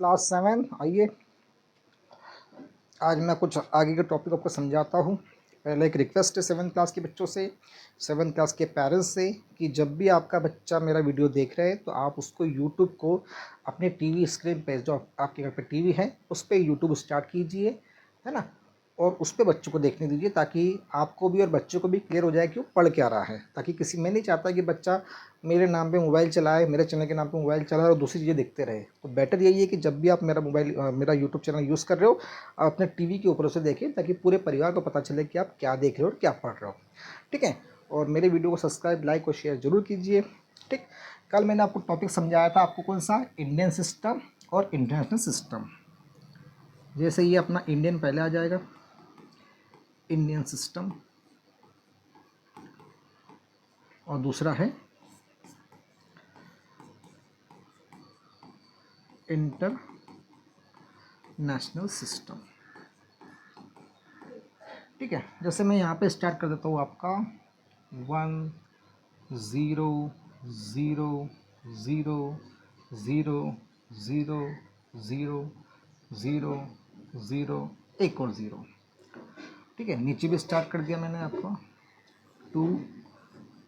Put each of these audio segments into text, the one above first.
Class 7 आइए। आज मैं कुछ आगे के टॉपिक आपको समझाता हूँ। पहले एक रिक्वेस्ट है 7th क्लास के बच्चों से, 7th क्लास के पेरेंट्स से, कि जब भी आपका बच्चा मेरा वीडियो देख रहे हैं तो आप उसको यूट्यूब को अपने टीवी स्क्रीन पे, जो आपके घर पे टीवी है उस पर यूट्यूब स्टार्ट कीजिए, है ना, और उस पर बच्चों को देखने दीजिए, ताकि आपको भी और बच्चों को भी क्लियर हो जाए कि वो पढ़ क्या रहा है। ताकि मैं नहीं चाहता कि बच्चा मेरे नाम पे मोबाइल चलाए, मेरे चैनल के नाम पे मोबाइल चलाए और दूसरी चीज़ें देखते रहे। तो बेटर यही है कि जब भी आप मेरा यूट्यूब चैनल यूज़ कर रहे हो, आप अपने टीवी के ऊपर से देखें, ताकि पूरे परिवार को पता चले कि आप क्या देख रहे हो और क्या पढ़ रहे हो। ठीक है, और मेरे वीडियो को सब्सक्राइब, लाइक और शेयर जरूर कीजिए। ठीक, कल मैंने आपको टॉपिक समझाया था, आपको कौन सा, इंडियन सिस्टम और इंटरनेशनल सिस्टम। जैसे ये अपना इंडियन पहले आ जाएगा, इंडियन सिस्टम, और दूसरा है इंटरनेशनल सिस्टम। ठीक है, जैसे मैं यहाँ पे स्टार्ट कर देता हूँ आपका 1 0 0 0 0 0 0 0 0, एक और 0। ठीक है, नीचे भी स्टार्ट कर दिया मैंने आपको 2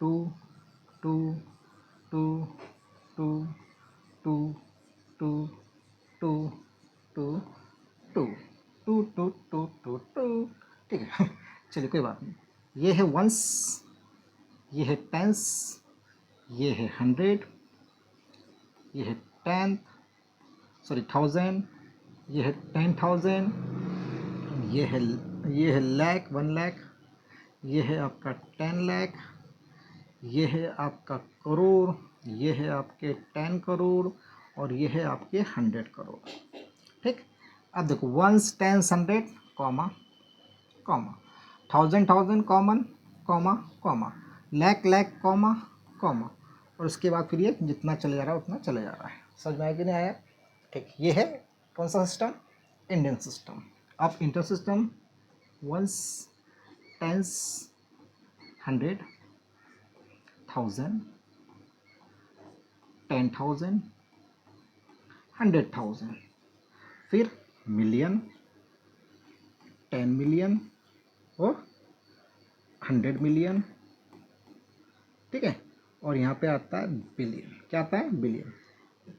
2 2 2 2 2 2 2 2 2 2 2 2 2 2। ठीक है, चलिए कोई बात नहीं। ये है वंस, ये है टेंस, ये है 100, ये है 1000, ये है 10,000, ये है लाख, 1 लाख, ये है आपका 10 लाख, ये है आपका करोड़, ये है आपके 10 करोड़, और ये है आपके 100 करोड़। ठीक, अब देखो ones, tens, 100, comma comma, 1000 common, comma comma, lakh lakh, comma comma, और उसके बाद फिर ये जितना चले जा रहा है उतना चले जा रहा है। समझ में आया कि नहीं आया? ठीक, ये है कौन सा सिस्टम, इंडियन सिस्टम। अब इंटर सिस्टम, वंस, टेंस, 100, 1000, 10,000, 100,000, फिर मिलियन, 10 मिलियन और 100 मिलियन। ठीक है, और यहाँ पे आता है बिलियन। क्या आता है? बिलियन।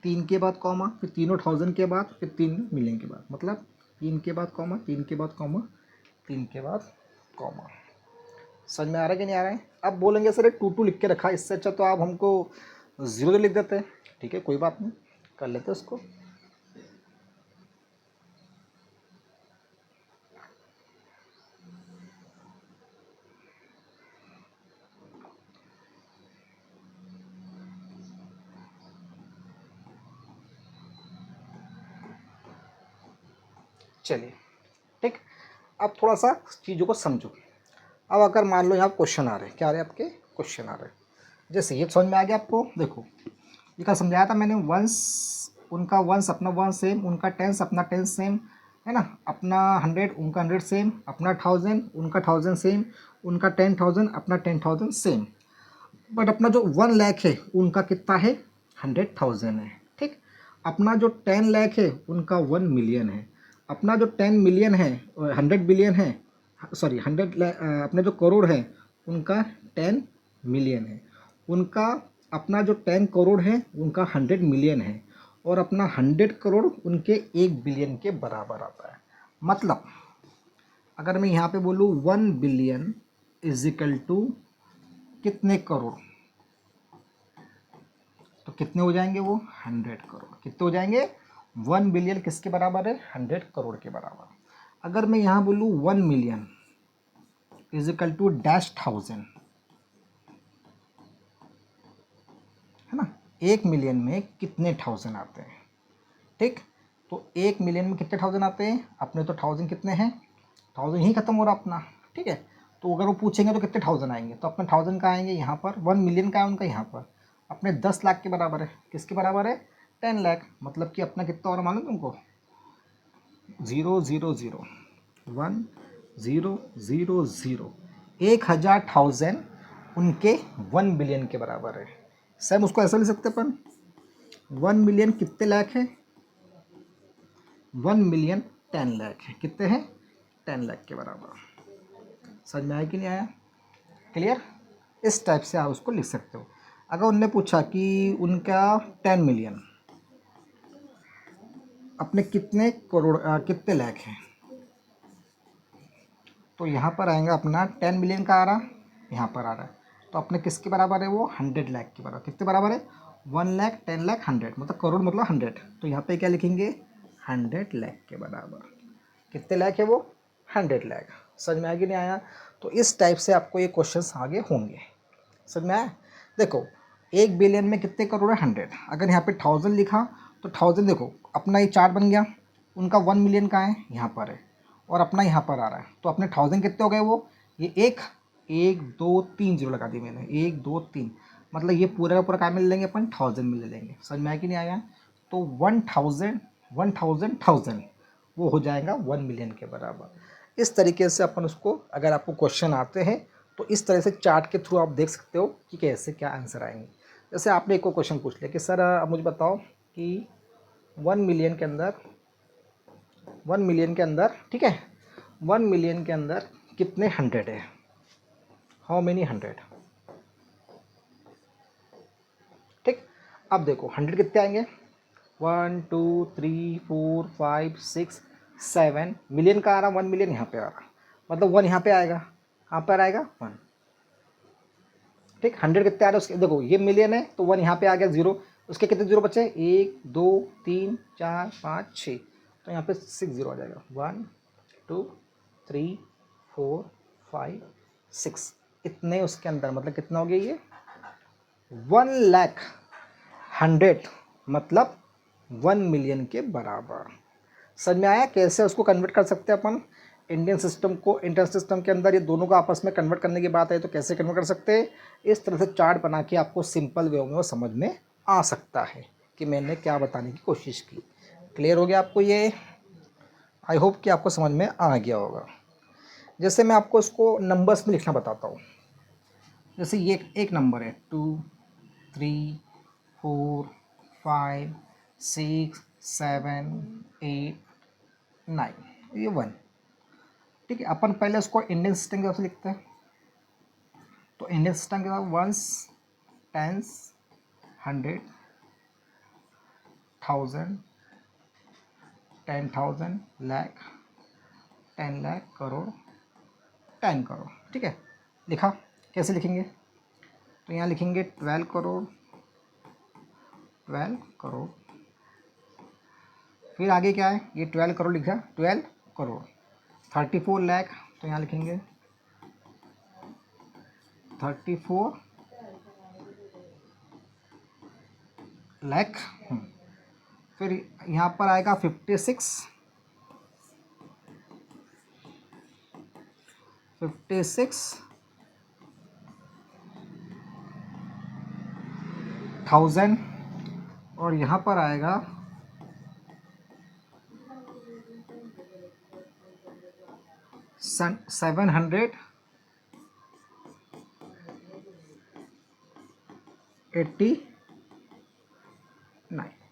3 के बाद कॉमा, फिर तीनों 1000 के बाद, फिर 3 मिलियन के बाद, मतलब 3 के बाद कॉमा, 3 के बाद कॉमा, 3 के बाद कॉमा। समझ में आ रहा है कि नहीं आ रहा है? अब बोलेंगे सर 2 लिख के रखा, इससे अच्छा तो आप हमको 0 लिख देते हैं। ठीक है, कोई बात नहीं, कर लेते उसको। चलिए, ठीक, अब थोड़ा सा चीज़ों को समझो। अब अगर मान लो यहाँ क्वेश्चन आ रहे हैं, क्या आ रहे हैं आपके क्वेश्चन आ रहे हैं, जैसे ये समझ में आ गया आपको। देखो ये क्या समझाया था मैंने, वंस, उनका वंस अपना वंस सेम, उनका टेंस अपना टेंस सेम, है ना, अपना 100 उनका 100 सेम, अपना 1000 उनका 1000 सेम, उनका 10,000 अपना 10,000 सेम। बट अपना जो 1 लाख है उनका कितना है, 100,000 है। ठीक, अपना जो 10 लाख है उनका 1 मिलियन है। अपना जो 10 मिलियन है, 100 बिलियन है, सॉरी 100 अपने जो करोड़ है उनका 10 मिलियन है। उनका अपना जो 10 करोड़ है उनका 100 मिलियन है, और अपना 100 करोड़ उनके 1 बिलियन के बराबर आता है। मतलब अगर मैं यहाँ पे बोलूँ 1 बिलियन इज इक्वल टू कितने करोड़, तो कितने हो जाएंगे वो, 100 करोड़। कितने हो जाएंगे, 1 बिलियन किसके बराबर है, 100 करोड़ के बराबर। अगर मैं यहाँ बोलूँ 1 million is equal to dash 1000, है ना, 1 मिलियन में कितने 1000 आते हैं। ठीक, तो 1 मिलियन में कितने 1000 आते हैं, अपने तो 1000 कितने हैं, 1000 ही खत्म हो रहा अपना। ठीक है, तो अगर वो पूछेंगे तो कितने 1000 आएंगे, तो अपने 1000 का आएंगे यहाँ पर, 1 मिलियन का है उनका यहाँ पर, अपने 10 लाख के बराबर है। किसके बराबर है, 10 लाख। मतलब कि अपना कितना और मालूम तुमको, 0 0 0 1 0 0 0, 1000 उनके 1 बिलियन के बराबर है। सेम उसको ऐसा लिख सकते अपन, 1 मिलियन कितने लाख है, 1 मिलियन 10 लाख है, कितने हैं 10 लाख के बराबर। समझ में आया कि नहीं आया, क्लियर। इस टाइप से आप उसको लिख सकते हो। अगर उनने पूछा कि उनका 10 मिलियन अपने कितने करोड़ कितने लाख हैं, तो यहाँ पर आएगा अपना 10 मिलियन का आ रहा, यहाँ पर आ रहा है, तो अपने किसके बराबर है वो 100 लाख के बराबर। कितने बराबर है 1 लाख 10 लाख 100, मतलब करोड़ मतलब 100, तो यहाँ पे क्या लिखेंगे 100 लाख के बराबर। कितने लाख है वो 100 लाख। समझ में आया कि नहीं आया। तो इस टाइप से आपको ये क्वेश्चंस आगे होंगे। समझ में आया। देखो 1 बिलियन में कितने करोड़ है 100, अगर यहाँ पे 1000 लिखा तो 1000 देखो अपना ये चार्ट बन गया, उनका 1 मिलियन का है यहाँ पर है और अपना यहाँ पर आ रहा है, तो अपने 1000 कितने हो गए वो, ये एक 1 2 3 जीरो लगा दी मैंने, 1 2 3, मतलब ये पूरा का पूरा क्या मिल लेंगे अपन 1000 में ले लेंगे। समझ में आया कि नहीं आया। तो 1000 1000 1000 वो हो जाएगा 1 मिलियन के बराबर। इस तरीके से अपन उसको, अगर आपको क्वेश्चन आते हैं तो इस तरह से चार्ट के थ्रू आप देख सकते हो कि कैसे क्या आंसर आएंगे। जैसे आपने एक को क्वेश्चन पूछ लिया कि सर अब मुझे बताओ कि 1 मिलियन के अंदर 1 मिलियन के अंदर, ठीक है, 1 मिलियन के अंदर कितने 100 है, हाउ मेनी 100। ठीक, अब देखो 100 कितने आएंगे 1 2 3 4 5 6 7 मिलियन का आ रहा, 1 मिलियन यहाँ पे आ रहा, मतलब 1 यहाँ पे आएगा, यहाँ पर आएगा 1। ठीक, 100 कितने आ रहे हैं उसके, देखो ये मिलियन है तो 1 यहाँ पे आ गया 0, उसके कितने जीरो बचे 1 2 3 4 5 6, तो यहाँ पे 6 जीरो आ जाएगा 1 2 3 4 5 6, इतने उसके अंदर, मतलब कितना हो गया ये 1 लाख 100, मतलब 1 मिलियन के बराबर। समझ में आया कैसे उसको कन्वर्ट कर सकते हैं अपन इंडियन सिस्टम को इंटरनेशनल सिस्टम के अंदर, ये दोनों को आपस में कन्वर्ट करने की बात है तो कैसे कन्वर्ट कर सकते हैं। इस तरह से चार्ट बना के आपको सिंपल वे में वो समझ में आ सकता है कि मैंने क्या बताने की कोशिश की। क्लियर हो गया आपको ये, आई होप कि आपको समझ में आ गया होगा। जैसे मैं आपको इसको नंबर्स में लिखना बताता हूँ। जैसे ये एक नंबर है 2 3 4 5 6 7 8 9, ये 1। ठीक है, अपन पहले उसको इंडियन सिस्टम के हिसाब से लिखते हैं। तो इंडियन सिस्टम के साथ वंस टेंस 100 1000 10,000 लाख 10 लाख करोड़ 10 करोड़। ठीक है, लिखा, कैसे लिखेंगे, तो यहाँ लिखेंगे 12 करोड़ 12 करोड़, फिर आगे क्या है, ये 12 करोड़ लिखा 12 करोड़ 34 लाख, तो यहाँ लिखेंगे 34 लाख। फिर यहाँ पर आएगा 56 56,000, और यहाँ पर आएगा 789।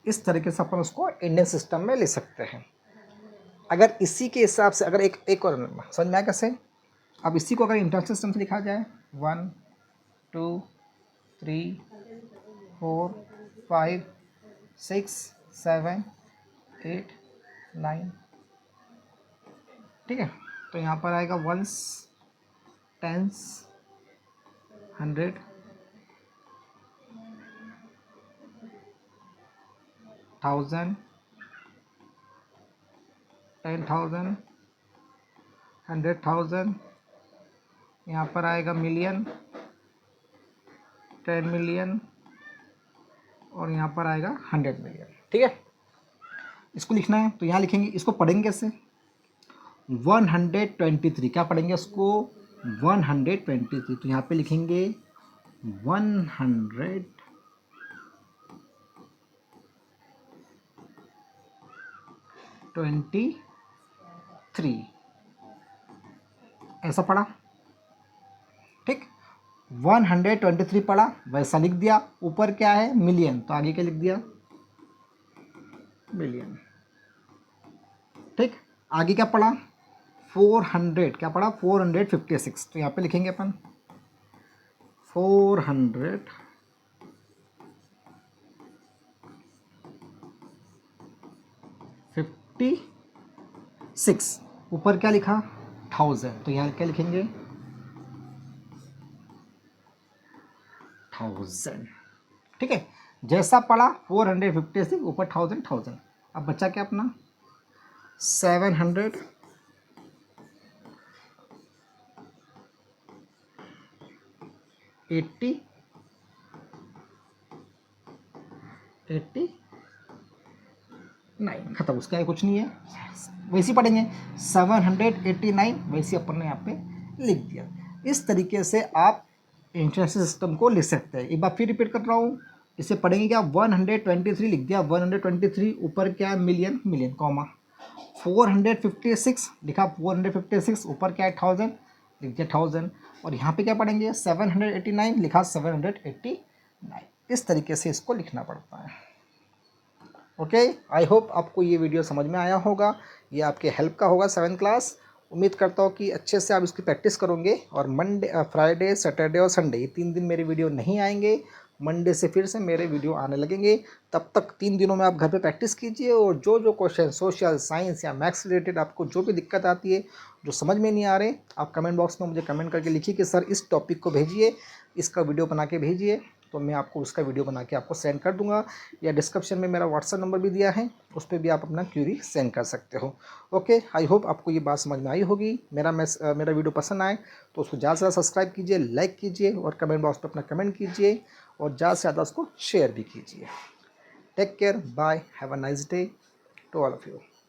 इस तरीके से अपन उसको इंडियन सिस्टम में ले सकते हैं। अगर इसी के हिसाब से, अगर एक और समझ में आया कैसे, अब इसी को अगर इंटरनेशनल सिस्टम से लिखा जाए 1 2 3 4 5 6 7 8 9, ठीक है, तो यहाँ पर आएगा वंस टेंस 100 1000 10,000 100,000, यहाँ पर आएगा मिलियन 10 मिलियन, और यहाँ पर आएगा 100 मिलियन। ठीक है, इसको लिखना है तो यहाँ लिखेंगे, इसको पढ़ेंगे कैसे 123, क्या पढ़ेंगे उसको 123, तो यहाँ पे लिखेंगे 123, ऐसा पढ़ा। ठीक, 123 पढ़ा, वैसा लिख दिया, ऊपर क्या है मिलियन, तो आगे क्या लिख दिया मिलियन। ठीक, आगे क्या पढ़ा 400, क्या पढ़ा 456, तो यहाँ पे लिखेंगे अपन 456, ऊपर क्या लिखा 1000, तो यहाँ क्या लिखेंगे 1000। ठीक है, जैसा पढ़ा 456 ऊपर 1000। अब बच्चा क्या अपना 786 89, खत्म, उसका कुछ नहीं है, वैसे ही पढ़ेंगे 789, वैसे अपन ने यहाँ पे लिख दिया। इस तरीके से आप इंटरनेशनल सिस्टम को लिख सकते हैं। एक बार फिर रिपीट कर रहा हूँ, इसे पढ़ेंगे क्या 123 लिख दिया, 123 ऊपर क्या है मिलियन, मिलियन कॉमा 456 लिखा 456, ऊपर क्या है 1000 लिख दिया 1000, और यहाँ पे क्या पढ़ेंगे 789 लिखा 789। इस तरीके से इसको लिखना पड़ता है। ओके, आई होप आपको ये वीडियो समझ में आया होगा, ये आपके हेल्प का होगा 7th क्लास। उम्मीद करता हूँ कि अच्छे से आप इसकी प्रैक्टिस करोगे। और मंडे, फ्राइडे, सैटरडे और संडे, ये 3 दिन मेरे वीडियो नहीं आएंगे। मंडे से फिर से मेरे वीडियो आने लगेंगे। तब तक 3 दिनों में आप घर पे प्रैक्टिस कीजिए, और जो जो क्वेश्चन सोशल साइंस या मैथ्स रिलेटेड आपको जो भी दिक्कत आती है, जो समझ में नहीं आ रहे, आप कमेंट बॉक्स में मुझे कमेंट करके लिखिए कि सर इस टॉपिक को भेजिए, इसका वीडियो बना के भेजिए, तो मैं आपको उसका वीडियो बना के आपको सेंड कर दूंगा। या डिस्क्रिप्शन में मेरा व्हाट्सएप नंबर भी दिया है, उस पर भी आप अपना क्यूरी सेंड कर सकते हो। ओके, आई होप आपको ये बात समझ में आई होगी। मेरा वीडियो पसंद आए तो उसको ज़्यादा से ज़्यादा सब्सक्राइब कीजिए, लाइक कीजिए, और कमेंट बॉक्स पर अपना कमेंट कीजिए, और ज़्यादा से ज़्यादा उसको शेयर भी कीजिए। Take care, bye, have a nice day to all of you.